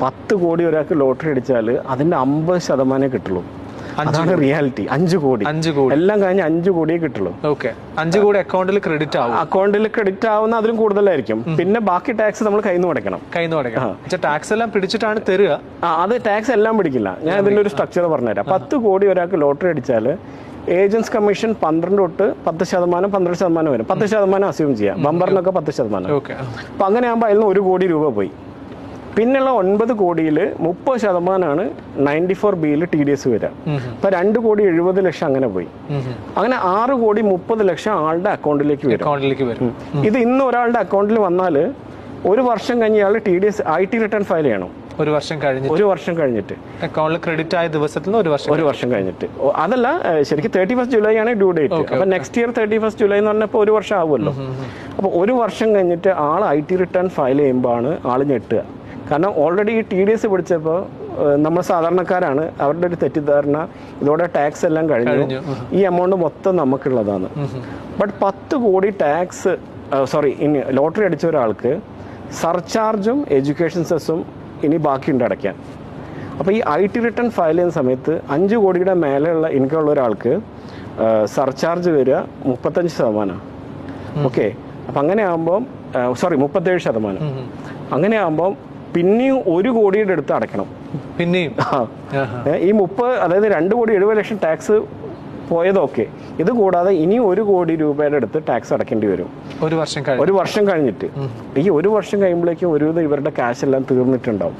10 കോടി ഒരാൾക്ക് ലോട്ടറി അടിച്ചാൽ അതിൻ്റെ 50% കിട്ടുള്ളൂ. അതാണ് റിയാലിറ്റി. 5 കോടി എല്ലാം കഴിഞ്ഞ് 5 കോടിയേ കിട്ടുള്ളൂ. 5 കോടി അക്കൗണ്ടിൽ ക്രെഡിറ്റ് ആവും. അക്കൗണ്ടിൽ ക്രെഡിറ്റ് ആവുന്ന അതിലും കൂടുതലായിരിക്കും. പിന്നെ ബാക്കി ടാക്സ് നമ്മൾ കയ്യിൽ നിന്ന് അടയ്ക്കണം. ടാക്സ് എല്ലാം പിടിച്ചിട്ടാണ് തരിക. അത് ടാക്സ് എല്ലാം പിടിക്കില്ല. ഞാൻ ഇതിൻ്റെ ഒരു സ്ട്രക്ചർ പറഞ്ഞുതരാം. 10 കോടി ഒരാൾക്ക് ലോട്ടറി അടിച്ചാൽ ഏജൻസ് കമ്മീഷൻ 12 തൊട്ട് 10%, 12% വരും. 10% അസ്യൂം ചെയ്യാം. ബമ്പറിനൊക്കെ 10%. അപ്പം അങ്ങനെ ആകുമ്പോൾ അതിൽ നിന്ന് 1 കോടി രൂപ പോയി. പിന്നെയുള്ള 9 കോടിയിൽ 30% 94B TDS വരിക. അപ്പൊ 2 കോടി 70 ലക്ഷം അങ്ങനെ പോയി. അങ്ങനെ 6 കോടി 30 ലക്ഷം ആളുടെ അക്കൗണ്ടിലേക്ക് വരും. ഇത് ഇന്ന് ഒരാളുടെ അക്കൗണ്ടിൽ വന്നാൽ 1 വർഷം കഴിഞ്ഞ് ഇയാൾ TDS IT റിട്ടേൺ ഫയൽ ചെയ്യണം. 1 വർഷം കഴിഞ്ഞിട്ട് അക്കൗണ്ടിൽ ക്രെഡിറ്റ് ആയ ദിവസത്തിൽ നിന്ന് 1 വർഷം കഴിഞ്ഞിട്ട്. അതല്ല, ശരിക്കും 31 ജൂലൈ ആണ് ഡ്യൂ ഡേറ്റ്. അപ്പൊ നെക്സ്റ്റ് ഇയർ 31 ജൂലൈ എന്ന് പറഞ്ഞപ്പോൾ 1 വർഷം ആവുമല്ലോ. അപ്പൊ 1 വർഷം കഴിഞ്ഞിട്ട് ആൾ IT റിട്ടേൺ ഫയൽ ചെയ്യുമ്പോഴാണ് ആള് ഞെട്ടുക. കാരണം ഓൾറെഡി ഈ TDS പിടിച്ചപ്പോൾ നമ്മൾ സാധാരണക്കാരാണ്, അവരുടെ ഒരു തെറ്റിദ്ധാരണ ഇതോടെ ടാക്സ് എല്ലാം കഴിഞ്ഞു, ഈ എമൗണ്ട് മൊത്തം നമുക്കുള്ളതാണ്. ബട്ട് 10 കോടി ഇനി ലോട്ടറി അടിച്ച ഒരാൾക്ക് സർചാർജും എഡ്യൂക്കേഷൻ സെസ്സും ഇനി ബാക്കിയുണ്ട് അടയ്ക്കാൻ. അപ്പോൾ ഈ IT റിട്ടേൺ ഫയൽ ചെയ്യുന്ന സമയത്ത് 5 കോടിയുടെ മേലെയുള്ള ഇൻകം ഉള്ള ഒരാൾക്ക് സർചാർജ് വരിക 35%. ഓക്കെ, അപ്പം അങ്ങനെ ആകുമ്പോൾ 37%. അങ്ങനെ ആകുമ്പോൾ പിന്നെയും 1 കോടിയുടെ അടുത്ത് അടയ്ക്കണം. പിന്നെയും ഈ 30, അതായത് 2 കോടി 70 ലക്ഷം ടാക്സ് പോയതൊക്കെ. ഇത് കൂടാതെ ഇനി 1 കോടി രൂപയുടെ അടുത്ത് ടാക്സ് അടയ്ക്കേണ്ടി വരും 1 വർഷം കഴിഞ്ഞിട്ട്. ഈ 1 വർഷം കഴിയുമ്പോഴേക്കും ഒരുവിധം ഇവരുടെ ക്യാഷ് എല്ലാം തീർന്നിട്ടുണ്ടാവും.